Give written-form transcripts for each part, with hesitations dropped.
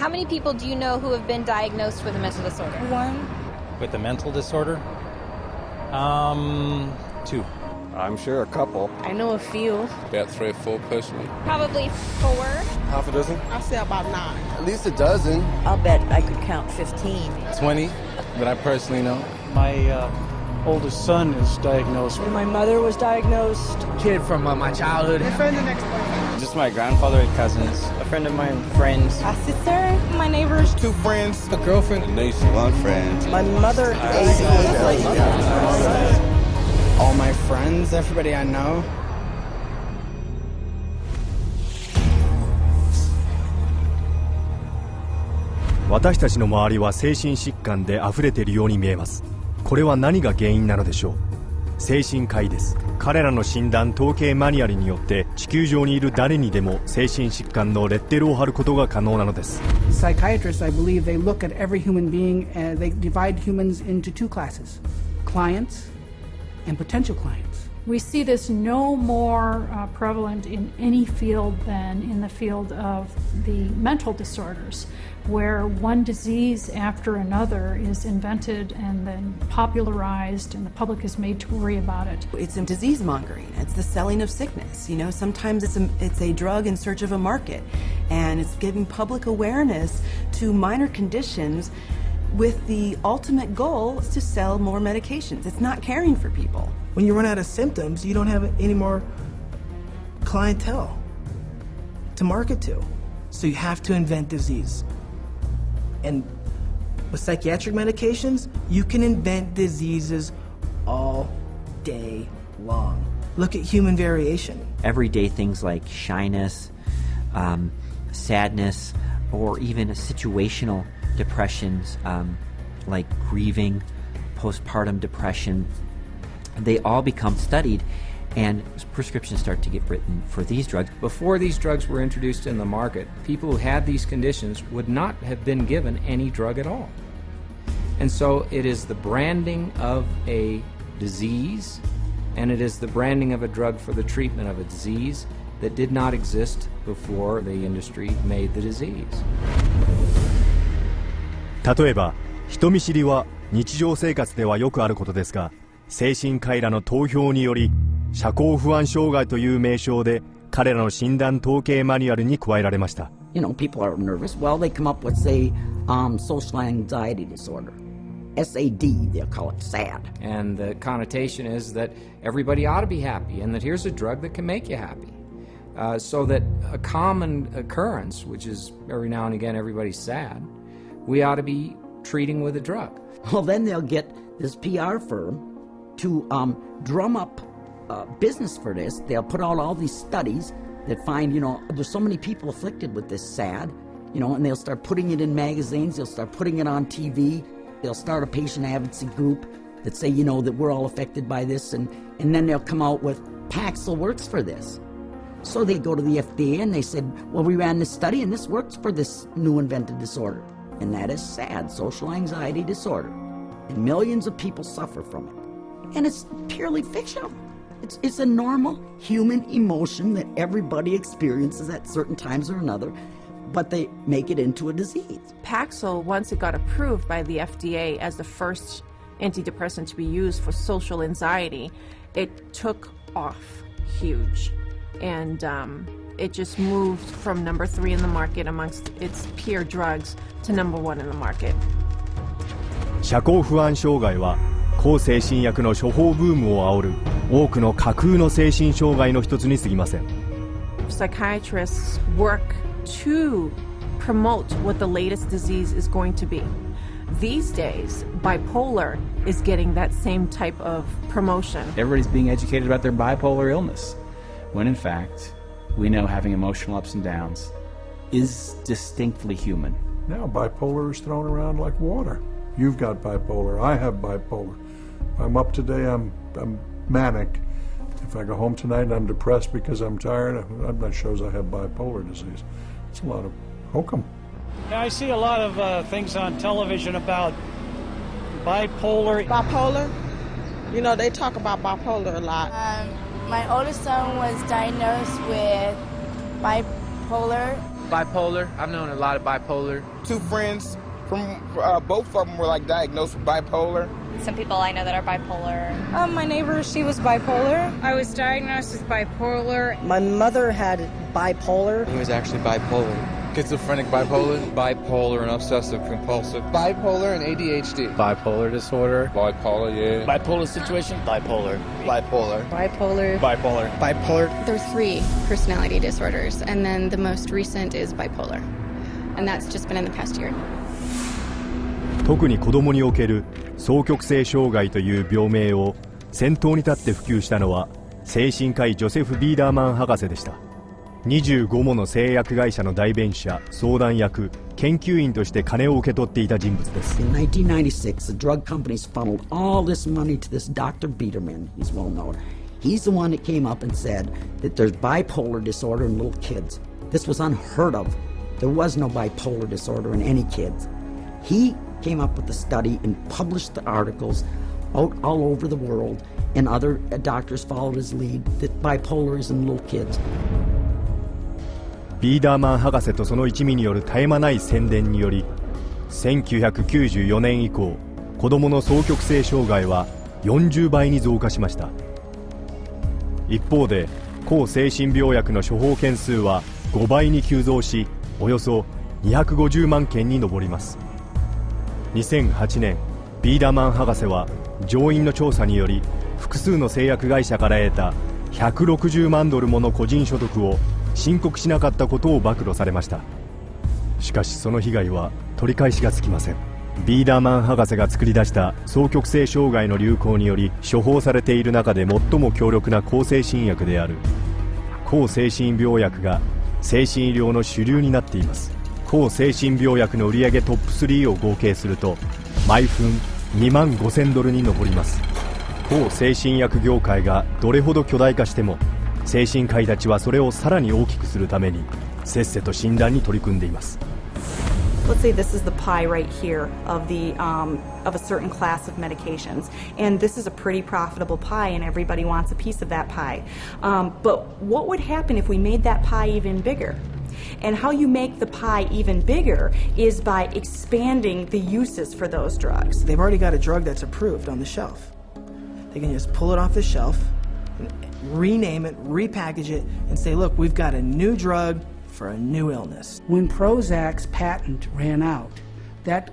How many people do you know who have been diagnosed with a mental disorder? One. With a mental disorder? 2. I'm sure a couple. I know a few. About 3 or 4 personally. Probably 4. Half a dozen? I'll say about 9. At least a dozen. I'll bet I could count 15. 20 that I personally know. My oldest son is diagnosed. My mother was diagnosed. Kid from my childhood. My friend and ex-boyfriend. Just my grandfather and cousins. A friend of mine, friends. A sister, my neighbors. 2 friends. A girlfriend. A niece. 1 friend. My mother. All my friends, everybody I know. 私たちの周りは精神疾患で溢れているように見えます。これは何が原因なのでしょう。精神科医です。彼らの診断統計マニュアルによって地球上にいる誰にでも精神疾患のレッテルを貼ることが可能なのです。 Psychiatrists, I believe, they look at every human being and they divide humans into 2 classes: clients and potential clients. We see this no more prevalent in any field than in the field of the mental disorders, where one disease after another is invented and then popularized and the public is made to worry about it. It's a disease mongering. It's the selling of sickness. You know, sometimes it's a drug in search of a market, and it's giving public awareness to minor conditions with the ultimate goal is to sell more medications. It's not caring for people. When you run out of symptoms, you don't have any more clientele to market to. So you have to invent disease. And with psychiatric medications, you can invent diseases all day long. Look at human variation. Everyday things like shyness, sadness, or even situational depressions like grieving, postpartum depression, they all become studied and prescriptions start to get written for these drugs. Before these drugs were introduced in the market, people who had these conditions would not have been given any drug at all. And so it is the branding of a disease, and it is the branding of a drug for the treatment of a disease that did not exist before the industry made the disease. 例えば人見知りは日常生活ではよくあることですが、精神科医らの投票により社交不安障害という名称で彼らの診断統計マニュアルに加えられました。 You know, people are nervous. Well, they come up with, say, social anxiety disorder. SAD, they'll call it SAD. And the connotation is that everybody ought to be happy and that here's a drug that can make you happy. So that a common occurrence, which is every now and again everybody's sad, we ought to be treating with a drug. Well, then they'll get this PR firm to drum up business for this. They'll put out all these studies that find, you know, there's so many people afflicted with this SAD, you know, and they'll start putting it in magazines, they'll start putting it on TV, they'll start a patient advocacy group that say, you know, that we're all affected by this, and then they'll come out with Paxil works for this. So they go to the FDA and they said, well, we ran this study and this works for this new invented disorder. And that is SAD, social anxiety disorder. And millions of people suffer from it. And it's purely fictional. It's a normal human emotion that everybody experiences at certain times or another, but they make it into a disease. Paxil, once it got approved by the FDA as the first antidepressant to be used for social anxiety, it took off huge. And it just moved from number 3 in the market amongst its peer drugs to number 1 in the market. 社交不安障害は抗精神薬の処方ブームを煽る多くの架空の精神障害の一つに過ぎません。 Psychiatrists work to promote what the latest disease is going to be. These days, bipolar is getting that same type of promotion. Everybody's being educated about their bipolar illness, when in fact, we know having emotional ups and downs is distinctly human. Now bipolar is thrown around like water. You've got bipolar, I have bipolar. If I'm up today, I'm manic. If I go home tonight and I'm depressed because I'm tired, that shows I have bipolar disease. It's a lot of hokum. Now, I see a lot of things on television about bipolar. Bipolar? You know, they talk about bipolar a lot. My oldest son was diagnosed with bipolar. bipolar. I've known a lot of bipolar. 2 friends from both of them were like diagnosed with bipolar. Some people I know that are bipolar. My neighbor, she was bipolar. I was diagnosed with bipolar. My mother had bipolar. He was actually bipolar. Schizophrenic bipolar. Bipolar and obsessive compulsive. Bipolar and ADHD. Bipolar disorder. Bipolar, yeah. Bipolar situation. Bipolar. Bipolar. Bipolar. Bipolar. Bipolar. There's 3 personality disorders, and then the most recent is bipolar. And that's just been in the past year. 特に子供における双極性障害という病名を先頭に立って普及したのは精神科医ジョセフ・ビーダーマン博士でした。25もの製薬会社の代弁者、相談役、研究員として金を受け取っていた人物です。In 1996, the drug companies funneled all this money to this Dr. Biederman. He's well known. He's the one that came up and said that there's bipolar disorder in little kids. This was unheard of. There was no bipolar disorder in any kids. He came up with the study and published the articles out all over the world, and other doctors followed his lead that bipolar is in little kids. ビーダーマン博士とその一味による絶え間ない宣伝により1994年以降子どもの双極性障害は40倍に増加しました。一方で抗精神病薬の処方件数は5倍に急増しおよそ250万件に上ります。2008年ビーダーマン博士は上院の調査により複数の製薬会社から得た160万ドルもの個人所得を申告しなかったことを暴露されました。しかしその被害は取り返しがつきません。ビーダーマン博士が作り出した双極性障害の流行により処方されている中で最も強力な抗精神薬である抗精神病薬が精神医療の主流になっています。抗精神病薬の売上トップ3を合計すると毎分2万5000ドルに上ります。抗精神薬業界がどれほど巨大化しても精神科医たちはそれをさらに大きくするためにせっせと診断に取り組んでいます。Let's say this is the pie right here of a certain class of medications, and this is a pretty profitable pie, and everybody wants a piece of that pie. But what would happen if we made that pie even bigger? And how you make the pie even bigger is by expanding the uses for those drugs. They've already got a drug that's approved on the shelf. They can just pull it off the shelf, rename it, repackage it, and say, look, we've got a new drug for a new illness. When Prozac's patent ran out, that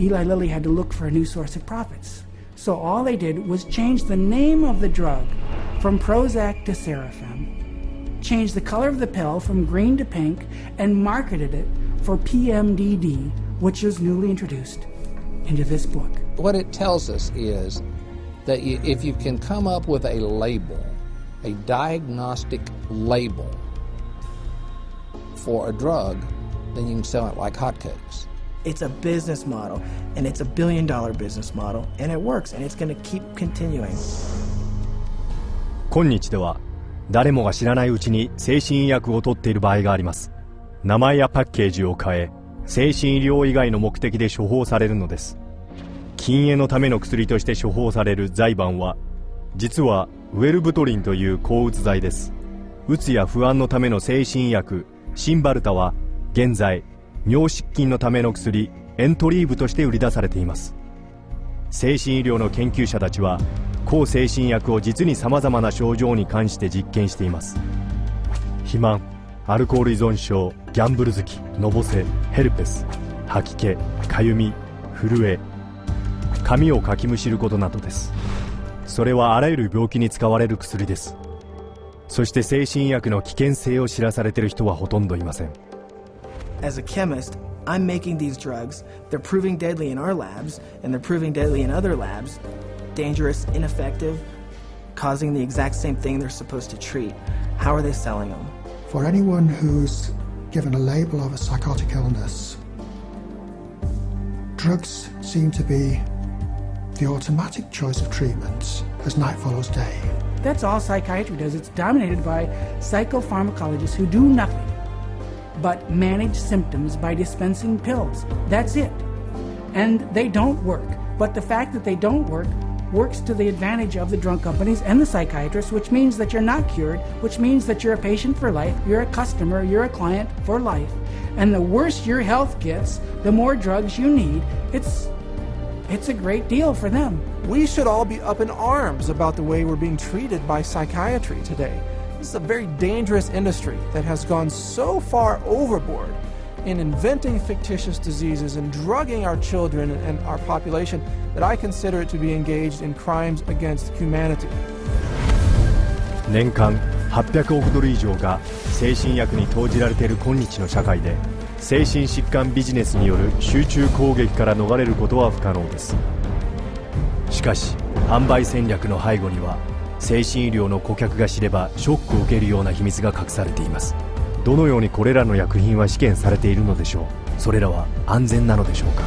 Eli Lilly had to look for a new source of profits. So all they did was change the name of the drug from Prozac to Serafem, change the color of the pill from green to pink, and marketed it for PMDD, which was newly introduced into this book. What it tells us is that if you can come up with a label, a diagnostic label for a drug, then you can sell it like hotcakes. It's a business model, and it's $1 billion business model, and it works, and it's going to keep continuing. 今日では誰もが知らないうちに精神医薬を取っている場合があります。名前やパッケージを変え、精神医療以外の目的で処方されるのです。禁煙のための薬として処方される財盤は、実はウェルブトリンという抗うつ剤です。うつや不安のための精神医薬、シンバルタは現在尿失禁のための薬エントリーブとして売り出されています。精神医療の研究者たちは抗精神薬を実にさまざまな症状に関して実験しています。肥満、アルコール依存症、ギャンブル好き、のぼせ、ヘルペス、吐き気、かゆみ、震え、髪をかきむしることなどです。それはあらゆる病気に使われる薬です。そして精神薬の危険性を知らされている人はほとんどいません。As a chemist, I'm making these drugs. They're proving deadly in our labs, and they're proving deadly in other labs. Dangerous, ineffective, causing the exact same thing they're supposed to treat. How are they selling them? For anyone who's given a label of a psychotic illness, drugs seem to be the automatic choice of treatments as night follows day. That's all psychiatry does. It's dominated by psychopharmacologists who do nothing but manage symptoms by dispensing pills. That's it. And they don't work. But the fact that they don't work works to the advantage of the drug companies and the psychiatrists, which means that you're not cured, which means that you're a patient for life, you're a customer, you're a client for life. And the worse your health gets, the more drugs you need. It's a great deal for them. We should all be up in arms about the way we're being treated by psychiatry today. This is a very dangerous industry that has gone so far overboard in inventing fictitious diseases and drugging our children and our population that I consider it to be engaged in crimes against humanity. 年間800億ドル以上が精神薬に投じられている今日の社会で、精神疾患ビジネスによる集中攻撃から逃れることは不可能です。しかし販売戦略の背後には、精神医療の顧客が知ればショックを受けるような秘密が隠されています。どのようにこれらの薬品は試験されているのでしょう。それらは安全なのでしょうか。